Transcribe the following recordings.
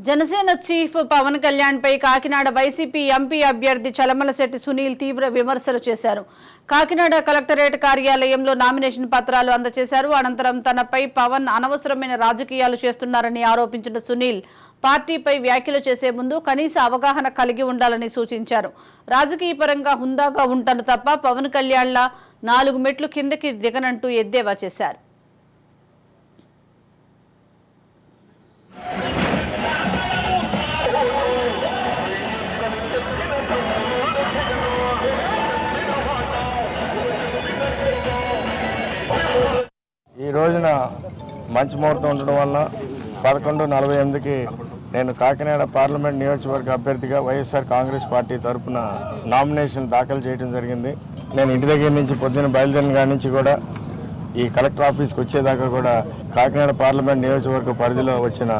Janasena chief Pawan Kalyan పై Kakinada YCP MP అభ్యర్థి చలమలశెట్టి సునీల్ తీవ్ర విమర్శలు చేశారు. కాకినాడ కలెక్టరేట్ కార్యాలయంలో నామినేషన్ పత్రాలు అందజేశారు. అనంతరం తనపై పవన్ అనవసరమైన రాజకీయాలు చేస్తున్నారని ఆరోపించిన సునీల్ పార్టీపై వ్యాఖ్యలు చేసే ముందు కనీస అవగాహన కలిగి ఉండాలని సూచించారు. రాజకీయ పరంగా హుందాగా ఉంటాను తప్ప పవన్ కళ్యాణ్లా 4 మెట్లు కిందకి దిగనంటూ ఎద్దేవా చేశారు. ఈ రోజున మంచి ముహూర్తం ఉండడం వల్ల 11:48కి నేను కాకినాడ పార్లమెంట్ నియోజకవర్గ అభ్యర్థిగా వైఎస్ఆర్ కాంగ్రెస్ పార్టీ తరఫున నామినేషన్ దాఖలు చేయడం జరిగింది. నేను ఇంటి దగ్గర నుంచి పొద్దున్న బయలుదేరిన కాడి నుంచి కూడా ఈ కలెక్టర్ ఆఫీస్కి వచ్చేదాకా కూడా కాకినాడ పార్లమెంట్ నియోజకవర్గ పరిధిలో వచ్చిన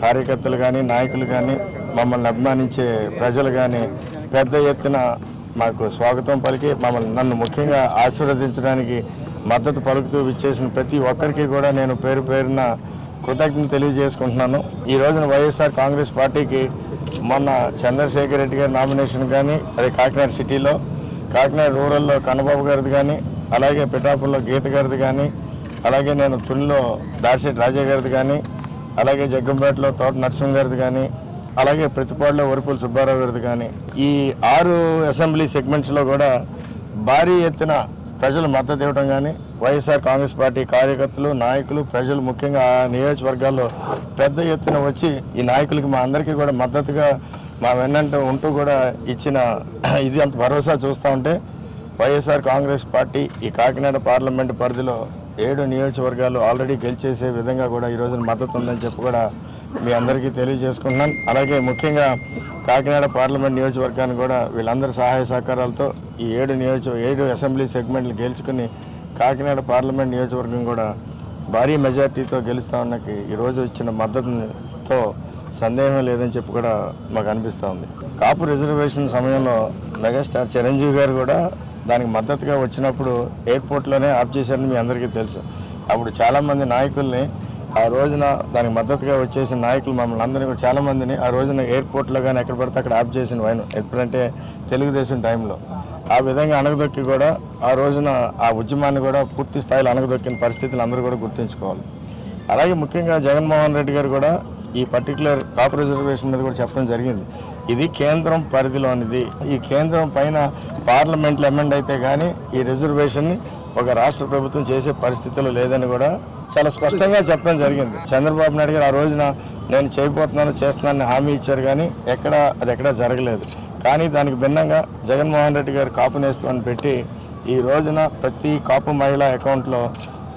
కార్యకర్తలు కానీ నాయకులు కానీ మమ్మల్ని అభిమానించే ప్రజలు కానీ పెద్ద ఎత్తున మాకు స్వాగతం పలికి నన్ను ముఖ్యంగా ఆశీర్వదించడానికి మద్దతు పలుకుతూ విచ్చేసిన ప్రతి ఒక్కరికి కూడా నేను పేరు పేరున కృతజ్ఞత తెలియజేసుకుంటున్నాను. ఈ రోజున వైఎస్ఆర్ కాంగ్రెస్ పార్టీకి మొన్న చంద్రశేఖర్ రెడ్డి గారి నామినేషన్ కానీ అది కాకినాడ సిటీలో, కాకినాడ రూరల్లో కన్నబాబు గారిది కానీ, అలాగే పిఠాపురంలో గీత గారిది కానీ, అలాగే నేను తునిలో దాడిశెట్టి రాజా గారిది కానీ, అలాగే జగ్గంపేటలో తోట నరసింహ గారిది కానీ, అలాగే ప్రతిపాడులో వరుపుల సుబ్బారావు గారిది కానీ, ఈ 6 అసెంబ్లీ సెగ్మెంట్స్లో కూడా భారీ ఎత్తున ప్రజలు మద్దతు ఇవ్వడం కానీ వైఎస్ఆర్ కాంగ్రెస్ పార్టీ కార్యకర్తలు నాయకులు ప్రజలు ముఖ్యంగా ఆ నియోజకవర్గాల్లో పెద్ద ఎత్తున వచ్చి ఈ నాయకులకి మా అందరికీ కూడా మద్దతుగా మా వెన్నంటూ ఉంటూ కూడా ఇచ్చిన ఇది అంత భరోసా చూస్తూ ఉంటే వైఎస్ఆర్ కాంగ్రెస్ పార్టీ ఈ కాకినాడ పార్లమెంటు పరిధిలో 7 నియోజకవర్గాలు ఆల్రెడీ గెలిచేసే విధంగా కూడా ఈ రోజున మద్దతు ఉందని చెప్పి కూడా మీ అందరికీ తెలియజేసుకుంటున్నాను. అలాగే ముఖ్యంగా కాకినాడ పార్లమెంట్ నియోజకవర్గాన్ని కూడా వీళ్ళందరి సహాయ సహకారాలతో ఈ 7 అసెంబ్లీ సెగ్మెంట్లు గెలుచుకుని కాకినాడ పార్లమెంట్ నియోజకవర్గం కూడా భారీ మెజార్టీతో గెలుస్తా ఉన్నకి ఈరోజు ఇచ్చిన మద్దతుతో సందేహం లేదని చెప్పి కూడా మాకు అనిపిస్తూ ఉంది. కాపు రిజర్వేషన్ సమయంలో మెగాస్టార్ చిరంజీవి గారు కూడా దానికి మద్దతుగా వచ్చినప్పుడు ఎయిర్పోర్ట్లోనే ఆఫ్ చేశారని మీ అందరికీ తెలుసు. అప్పుడు చాలామంది నాయకుల్ని ఆ రోజున దానికి మద్దతుగా వచ్చేసిన నాయకులు మమ్మల్ని అందరినీ కూడా చాలామందిని ఆ రోజున ఎయిర్పోర్ట్లో కానీ ఎక్కడ పడితే అక్కడ ఆఫ్ చేసిన వైన్ ఎప్పుడంటే తెలుగుదేశం టైంలో ఆ విధంగా అణగదొక్కి కూడా ఆ రోజున ఆ ఉద్యమాన్ని కూడా పూర్తి స్థాయిలో అణగదొక్కిన పరిస్థితులు అందరూ కూడా గుర్తుంచుకోవాలి. అలాగే ముఖ్యంగా జగన్మోహన్ రెడ్డి గారు కూడా ఈ పర్టికులర్ కాపు రిజర్వేషన్ మీద కూడా చెప్పడం జరిగింది. ఇది కేంద్రం పరిధిలోనిది, ఈ కేంద్రం పైన పార్లమెంట్లో అమెండ్ అయితే కానీ ఈ రిజర్వేషన్ని ఒక రాష్ట్ర ప్రభుత్వం చేసే పరిస్థితులు లేదని కూడా చాలా స్పష్టంగా చెప్పడం జరిగింది. చంద్రబాబు నాయుడు గారు ఆ రోజున నేను చేయబోతున్నాను చేస్తున్నానని హామీ ఇచ్చారు కానీ అది ఎక్కడా జరగలేదు. కానీ దానికి భిన్నంగా జగన్మోహన్ రెడ్డి గారు కాపు నేస్తామని పెట్టి ఈ రోజున ప్రతి కాపు మహిళ అకౌంట్లో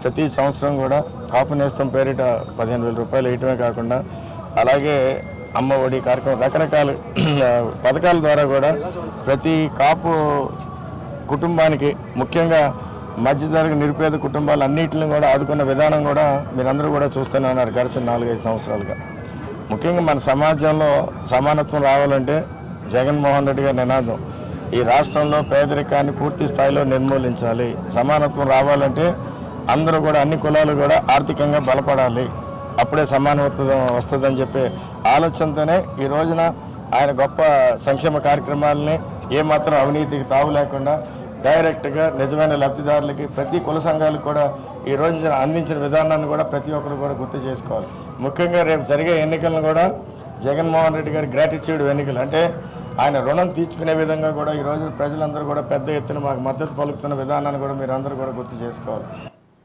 ప్రతి సంవత్సరం కూడా కాపు నేస్తం పేరిట 15,000 రూపాయలు వేయటమే కాకుండా అలాగే అమ్మ ఒడి కార్యక్రమం రకరకాల పథకాల ద్వారా కూడా ప్రతి కాపు కుటుంబానికి ముఖ్యంగా మధ్యతరగతి నిరుపేద కుటుంబాలు అన్నింటిని కూడా ఆదుకున్న విధానం కూడా మీరందరూ కూడా చూస్తూనే ఉన్నారు గడిచిన 4-5 సంవత్సరాలుగా. ముఖ్యంగా మన సమాజంలో సమానత్వం రావాలంటే జగన్మోహన్ రెడ్డి గారి నినాదం ఈ రాష్ట్రంలో పేదరికాన్ని పూర్తి స్థాయిలో నిర్మూలించాలి, సమానత్వం రావాలంటే అందరూ కూడా అన్ని కులాలు కూడా ఆర్థికంగా బలపడాలి, అప్పుడే సమానత్వం వస్తుందని చెప్పే ఆలోచనతోనే ఈ రోజున ఆయన గొప్ప సంక్షేమ కార్యక్రమాలని ఏమాత్రం అవినీతికి తావు లేకుండా డైరెక్ట్గా నిజమైన లబ్ధిదారులకి ప్రతి కుల సంఘాలకు కూడా ఈ రోజు అందించిన విధానాన్ని కూడా ప్రతి ఒక్కరు కూడా గుర్తు చేసుకోవాలి. ముఖ్యంగా రేపు జరిగే ఎన్నికలను కూడా జగన్మోహన్ రెడ్డి గారి గ్రాటిట్యూడ్ ఎన్నికలు అంటే ఆయన రుణం తీర్చుకునే విధంగా కూడా ఈ రోజు ప్రజలందరూ కూడా పెద్ద ఎత్తున మాకు మద్దతు పలుకుతున్న విధానాన్ని కూడా మీరు అందరూ కూడా గుర్తు చేసుకోవాలి.